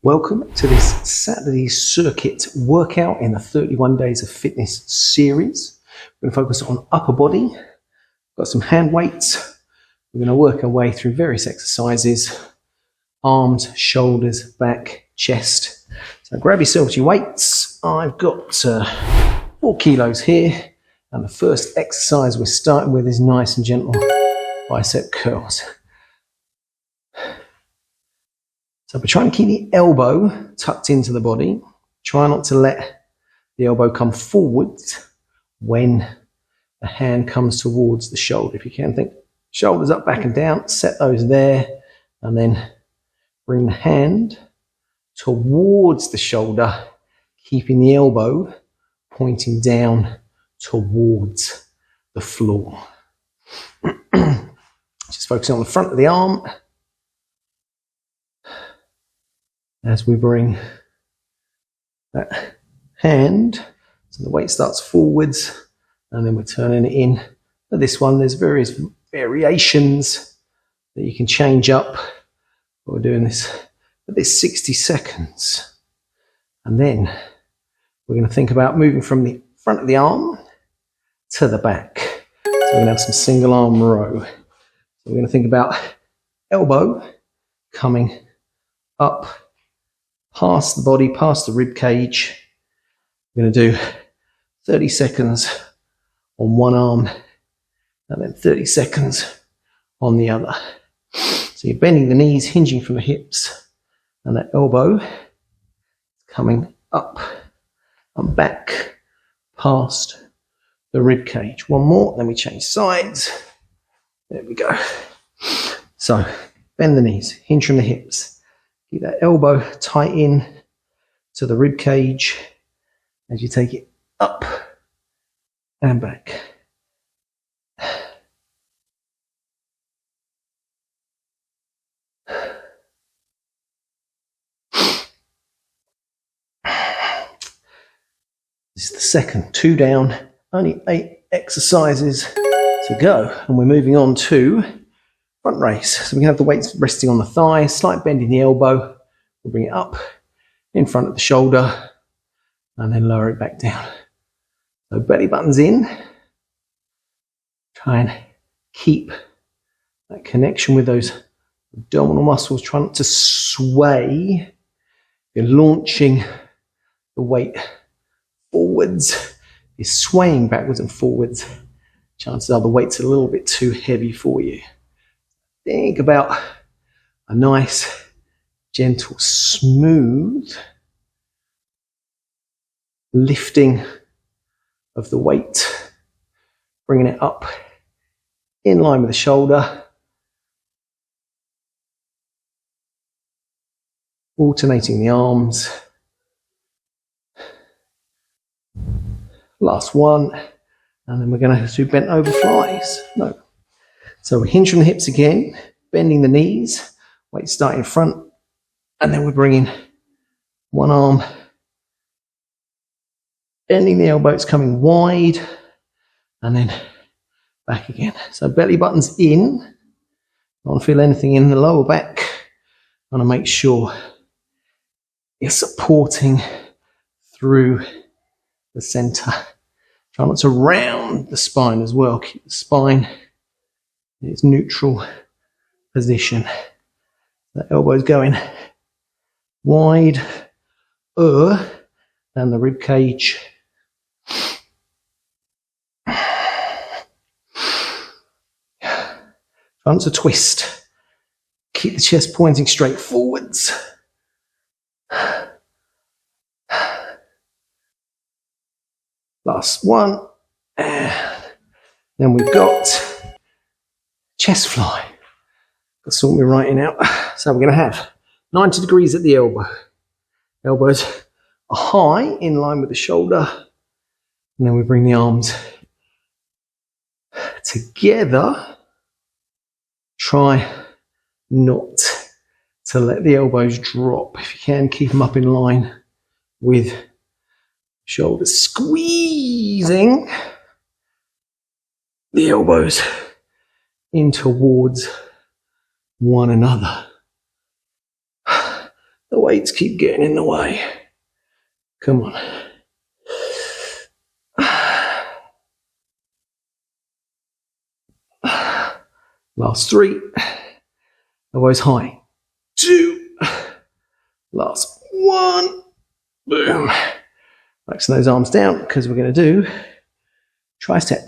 Welcome to this Saturday circuit workout in the 31 Days of Fitness series. We're going to focus on upper body. Got some hand weights. We're going to work our way through various exercises. Arms, shoulders, back, chest. So grab yourselves your weights. I've got 4 kilos here. And the first exercise we're starting with is nice and gentle bicep curls. So we're trying to keep the elbow tucked into the body. Try not to let the elbow come forwards when the hand comes towards the shoulder. If you can, think shoulders up, back and down, set those there, and then bring the hand towards the shoulder, keeping the elbow pointing down towards the floor. Just focusing on the front of the arm. As we bring that hand, so the weight starts forwards, and then we're turning it in. For this one, there's various variations that you can change up. But we're doing this for this 60 seconds. And then we're going to think about moving from the front of the arm to the back. So we're going to have some single arm row. So we're going to think about elbow coming up past the body, past the rib cage. We're going to do 30 seconds on one arm and then 30 seconds on the other. So you're bending the knees, hinging from the hips, and that elbow coming up and back past the rib cage. One more, then we change sides. There we go. So bend the knees, hinge from the hips. Keep that elbow tight in to the rib cage as you take it up and back. This is the second, 2 down, only 8 exercises to go. And we're moving on to front raise. So we can have the weights resting on the thigh, slight bend in the elbow. We'll bring it up in front of the shoulder and then lower it back down. So belly buttons in. Try and keep that connection with those abdominal muscles. Try not to sway. You're launching the weight forwards. You're swaying backwards and forwards. Chances are the weight's a little bit too heavy for you. Think about a nice, gentle, smooth lifting of the weight, bringing it up in line with the shoulder, alternating the arms. Last one, and then we're going to do bent over flies. No. So we hinge from the hips again, bending the knees, weight start in front, and then we're bringing one arm, bending the elbows, coming wide, and then back again. So belly buttons in. Don't feel anything in the lower back. I want to make sure you're supporting through the center. Try not to round the spine as well. Keep the spine in its neutral position. The elbows going wide than the rib cage. Try not to twist. Keep the chest pointing straight forwards. Last one. And then we've got chest fly. Got to sort me writing out. So we're going to have 90 degrees at the elbow. Elbows are high in line with the shoulder. And then we bring the arms together. Try not to let the elbows drop. If you can, keep them up in line with shoulders, squeezing the elbows in towards one another. The weights keep getting in the way. Come on. Last 3. Elbows high. 2. Last 1. Boom. Relaxing those arms down because we're going to do tricep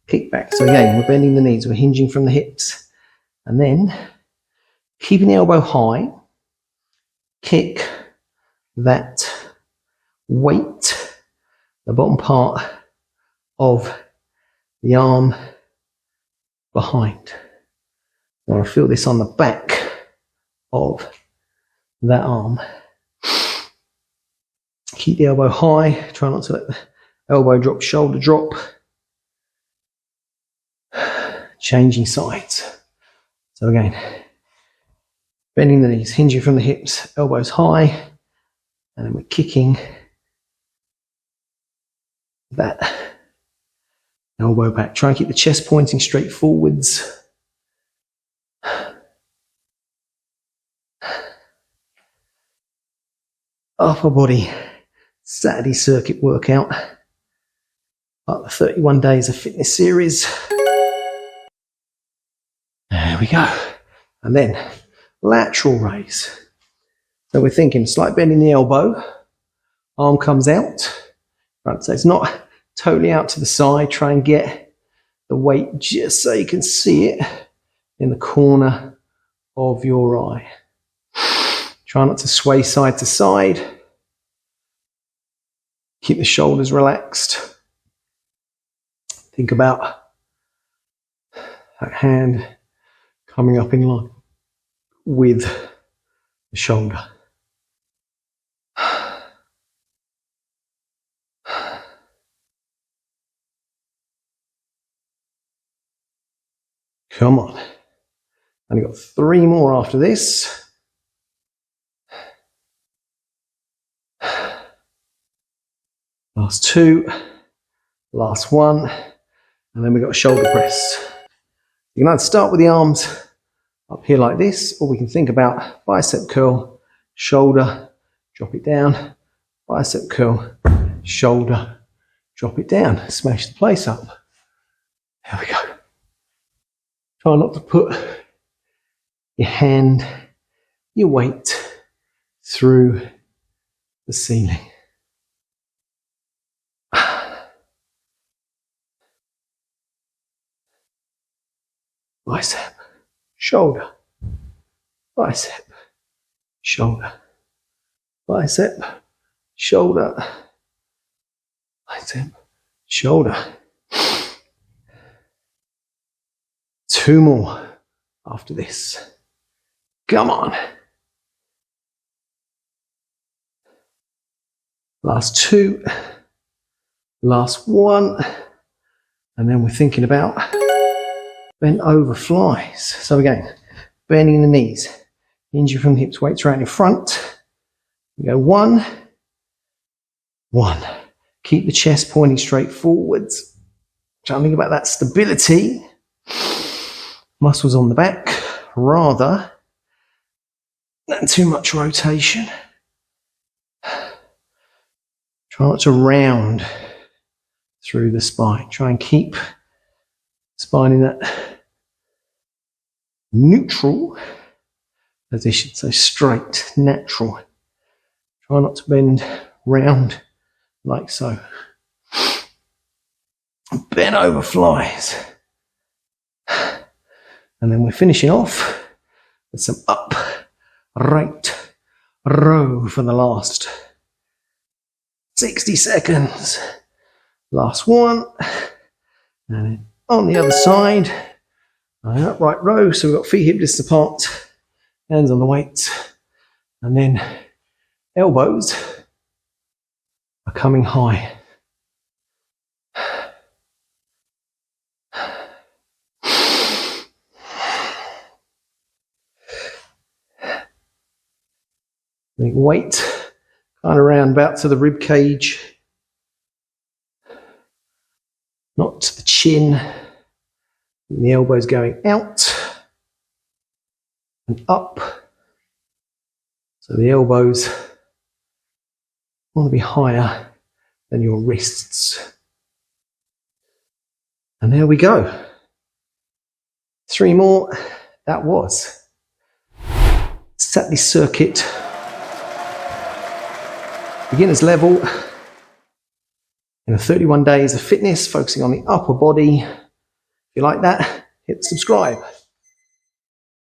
kickback. So again, we're bending the knees, we're hinging from the hips, and then keeping the elbow high, kick that weight, the bottom part of the arm behind. I want to feel this on the back of that arm. Keep the elbow high, try not to let the elbow drop, shoulder drop. Changing sides. So again, bending the knees, hinging from the hips, elbows high, and then we're kicking that elbow back. Try and keep the chest pointing straight forwards. Upper body Saturday circuit workout, like the 31 days of fitness series. There we go. And then lateral raise. So we're thinking slight bend in the elbow, arm comes out. Right, so it's not totally out to the side. Try and get the weight just so you can see it in the corner of your eye. Try not to sway side to side. Keep the shoulders relaxed. Think about that hand coming up in line with the shoulder. Come on. Only got 3 more after this. Last 2, last 1, and then we've got a shoulder press. You can either start with the arms up here like this, or we can think about bicep curl, shoulder, drop it down, bicep curl, shoulder, drop it down, smash the place up. There we go. Try not to put your hand, your weight through the ceiling. Bicep, shoulder, bicep, shoulder, bicep, shoulder, bicep, shoulder. 2 more after this. Come on. Last 2, last 1, and then we're thinking about bent over flies. So again, bending the knees, hinging from the hips, weights right in front. We go 1, 1. Keep the chest pointing straight forwards. Try and think about that stability. Muscles on the back, rather than too much rotation. Try not to round through the spine. Try and keep the spine in that neutral position, so straight, natural. Try not to bend round like so. Bend over flies. And then we're finishing off with some up, right, row for the last 60 seconds. Last 1. And then on the other side, an upright row. So we've got feet hip distance apart, hands on the weights. And then elbows are coming high. Weight kind of round about to the rib cage, not to the chin. And the elbows going out and up So the elbows want to be higher than your wrists. And there we go. 3 more. That was. Set this circuit beginner's level in 31 days of fitness, focusing on the upper body. If you like that, hit subscribe.